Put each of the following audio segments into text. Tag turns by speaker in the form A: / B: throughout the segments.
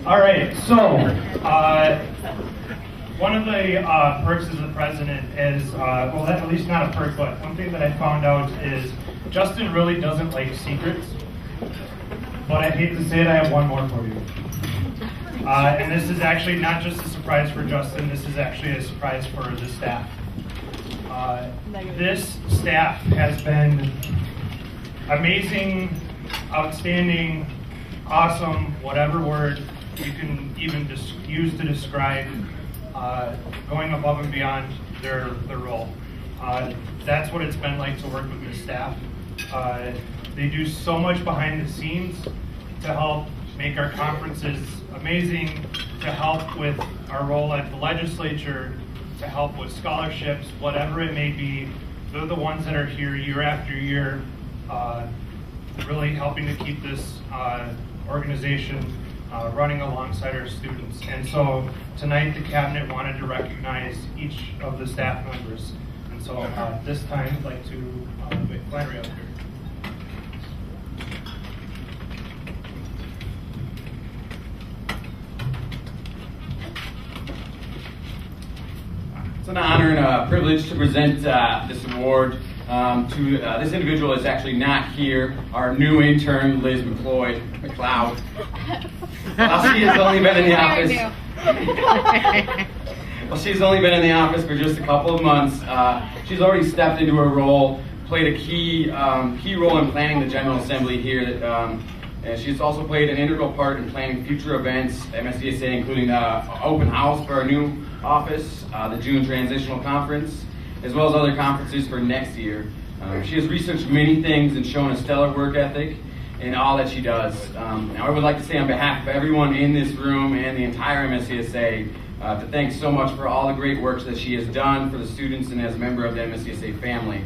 A: All right, so one of the perks as the president is, well, at least not a perk, but one thing that I found out is Justin really doesn't like secrets, but I hate to say it, I have one more for you. And this is actually not just a surprise for Justin, this is actually a surprise for the staff. This staff has been amazing, outstanding, awesome, whatever word you can even use to describe going above and beyond their role. That's what it's been like to work with this staff. They do so much behind the scenes to help make our conferences amazing, to help with our role at the legislature, to help with scholarships, whatever it may be. They're the ones that are here year after year, really helping to keep this organization running alongside our students. And so tonight the cabinet wanted to recognize each of the staff members. And so this time I'd like to invite Flannery up here.
B: It's an honor and a privilege to present this award to this individual is actually not here, our new intern, Liz McLeod. Well, she has only been in the office. Well, she's only been in the office for just a couple of months. She's already stepped into her role, played a key role in planning the General Assembly here. And she's also played an integral part in planning future events, MSCSA, including the open house for our new office, the June Transitional Conference, as well as other conferences for next year. She has researched many things and shown a stellar work ethic in all that she does. Now I would like to say on behalf of everyone in this room and the entire MSCSA to thank so much for all the great work that she has done for the students and as a member of the MSCSA family.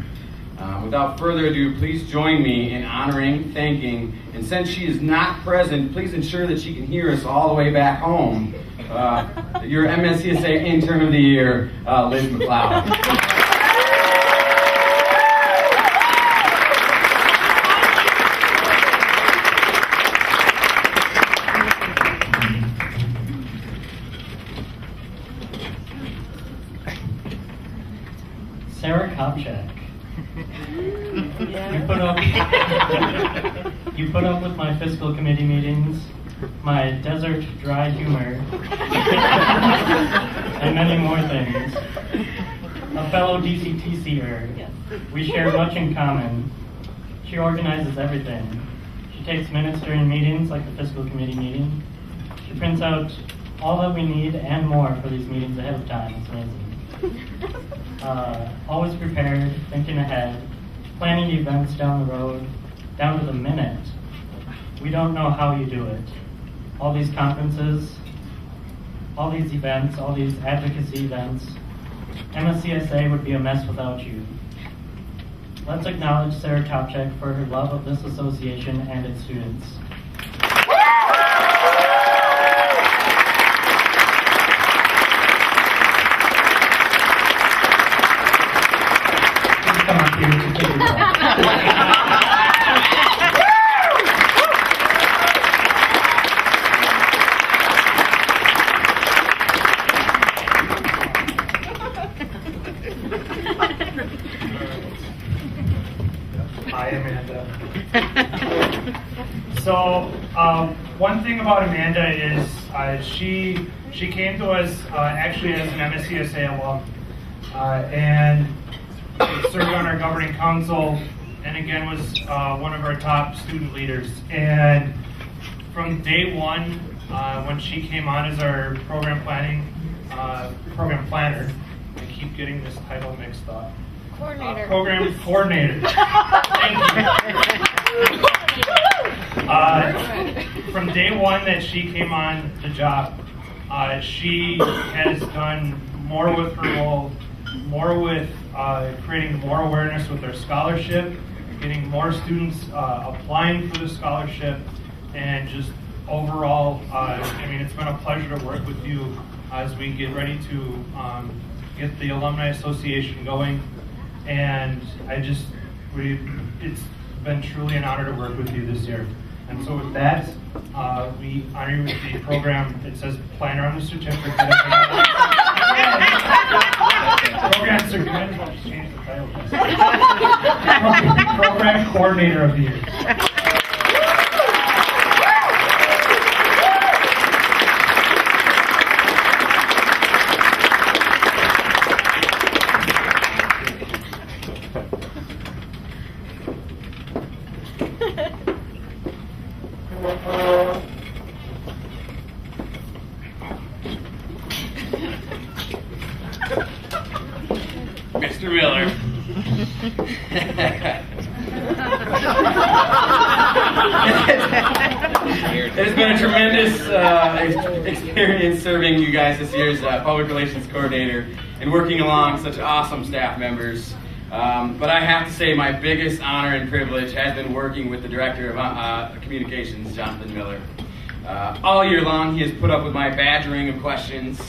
B: Without further ado, please join me in honoring, thanking, and since she is not present, please ensure that she can hear us all the way back home. Your MSCSA Intern of the Year, Liz McLeod.
C: Sarah Kopchak. You put up with my fiscal committee meetings, my desert dry humor, and many more things. A fellow DCTCer, we share much in common. She organizes everything. She takes minutes during meetings like the fiscal committee meeting. She prints out all that we need and more for these meetings ahead of time. It's amazing. Always prepared, thinking ahead, planning events down the road, down to the minute. We don't know how you do it. All these conferences, all these events, all these advocacy events, MSCSA would be a mess without you. Let's acknowledge Sarah Kopchak for her love of this association and its students. Come up here to take your breath.
A: Hi, Amanda. So, one thing about Amanda is she came to us actually as an MSCSA alum, and served on our governing council, and again was one of our top student leaders. And from day one, when she came on as our program planner, I keep getting this title mixed up.
D: Coordinator.
A: Program coordinator. Thank you. From day one that she came on the job, she has done more with her role, more with creating more awareness with our scholarship, getting more students applying for the scholarship, and just overall, I mean, it's been a pleasure to work with you as we get ready to get the Alumni Association going. And it's been truly an honor to work with you this year. And so with that, we honor you with the program. It says planner on the certificate. Program certificate. Just change the title. Program coordinator of the year.
B: Mr. Miller. It has been a tremendous experience serving you guys this year's Public Relations Coordinator and working along such awesome staff members. But I have to say my biggest honor and privilege has been working with the Director of Communications, Jonathan Miller. All year long, he has put up with my badgering of questions,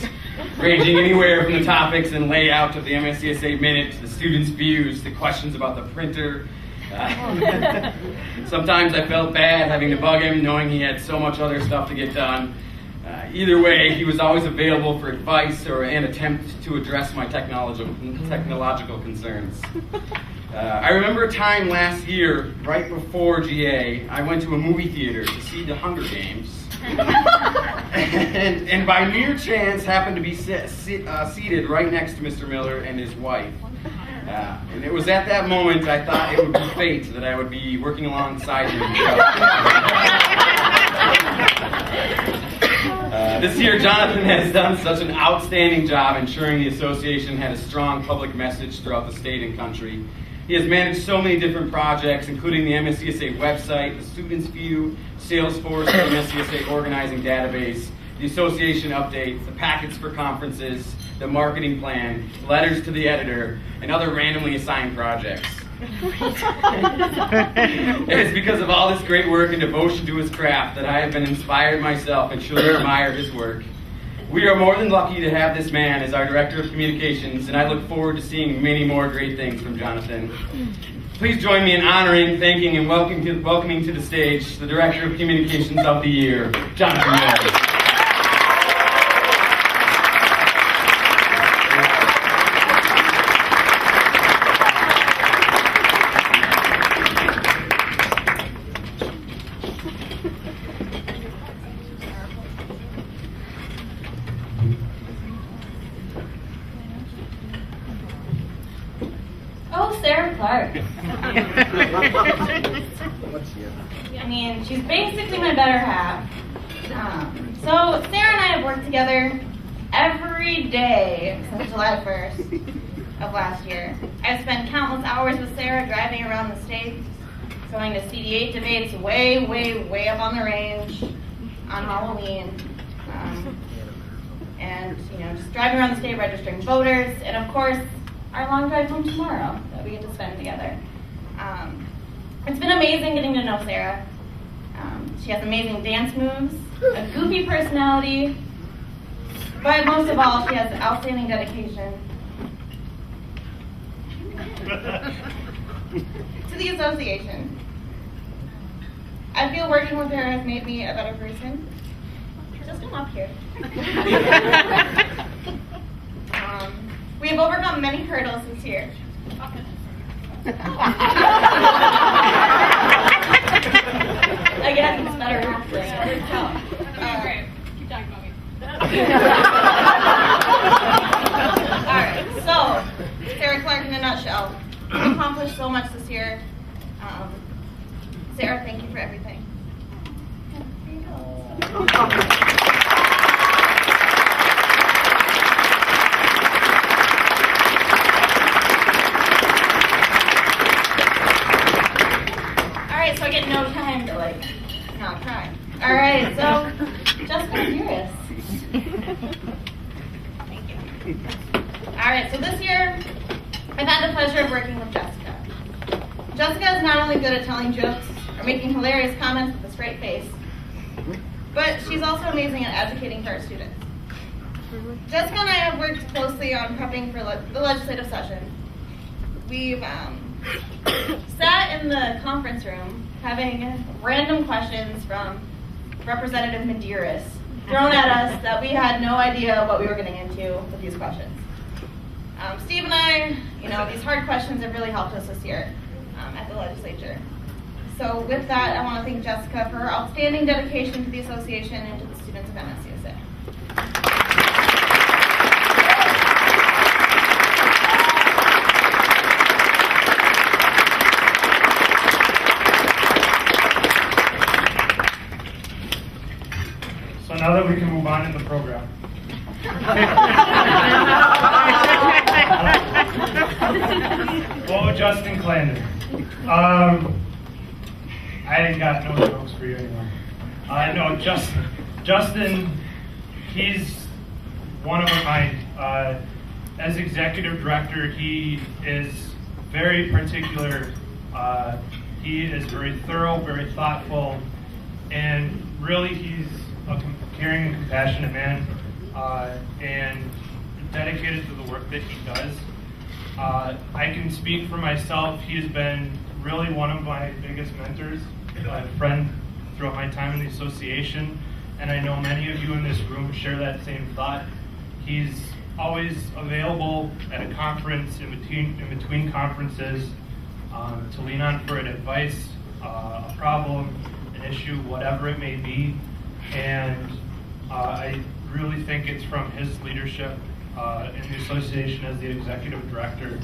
B: ranging anywhere from the topics and layout of the MSCSA Minute to the students' views to questions about the printer. Sometimes I felt bad having to bug him, knowing he had so much other stuff to get done. Either way, he was always available for advice or an attempt to address my technological concerns. I remember a time last year, right before GA, I went to a movie theater to see The Hunger Games. and by mere chance happened to be seated right next to Mr. Miller and his wife. And it was at that moment I thought it would be fate that I would be working alongside him. This year, Jonathan has done such an outstanding job ensuring the association had a strong public message throughout the state and country. He has managed so many different projects, including the MSCSA website, the Students View, Salesforce, the MSCSA organizing database, the association updates, the packets for conferences, the marketing plan, letters to the editor, and other randomly assigned projects. It is because of all this great work and devotion to his craft that I have been inspired myself and truly admire his work. We are more than lucky to have this man as our Director of Communications, and I look forward to seeing many more great things from Jonathan. Please join me in honoring, thanking, and welcoming to the stage the Director of Communications of the Year, Jonathan Miller.
D: Oh, Sarah Clark. I mean, she's basically my better half. So Sarah and I have worked together every day since July 1st of last year. I've spent countless hours with Sarah driving around the state, going to CD8 debates way, way, way up on the range on Halloween. And, just driving around the state registering voters, and of course, our long drive home tomorrow that we get to spend together. It's been amazing getting to know Sarah. She has amazing dance moves, a goofy personality, but most of all, she has outstanding dedication to the association. I feel working with her has made me a better person. Just come up here. We have overcome many hurdles this year. Again, it's better.
E: Great. Keep talking about me.
D: Alright, so, Sarah Clark in a nutshell. We've accomplished so much this year. Sarah, thank you for everything. Here you go. So I get no time to not cry. All right, so Jessica, I'm curious. Thank you. All right, so this year I've had the pleasure of working with Jessica. Jessica is not only good at telling jokes or making hilarious comments with a straight face, but she's also amazing at advocating for our students. Jessica and I have worked closely on prepping for the legislative session. We've sat in the conference room having random questions from Representative Medeiros thrown at us that we had no idea what we were getting into with these questions. Steve and I, these hard questions have really helped us this year at the legislature. So with that, I want to thank Jessica for her outstanding dedication to the association and to the students of MSCSA.
A: So now that we can move on in the program. Oh, Justin Clandon. I ain't got no jokes for you anymore. No, Justin, he's one of a kind. As executive director, he is very particular. He is very thorough, very thoughtful, and really he's a caring and compassionate man, and dedicated to the work that he does. I can speak for myself. He has been really one of my biggest mentors, a friend throughout my time in the association, and I know many of you in this room share that same thought. He's always available at a conference, in between conferences, to lean on for an advice, a problem, an issue, whatever it may be. And I really think it's from his leadership in the association as the executive director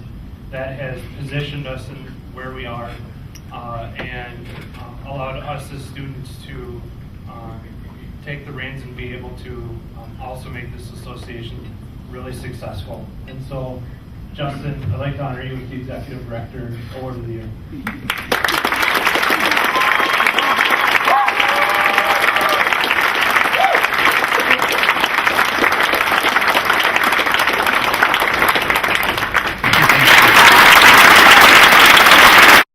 A: that has positioned us in where we are and allowed us as students to take the reins and be able to also make this association really successful. And so, Justin, I'd like to honor you with the executive director award of the year.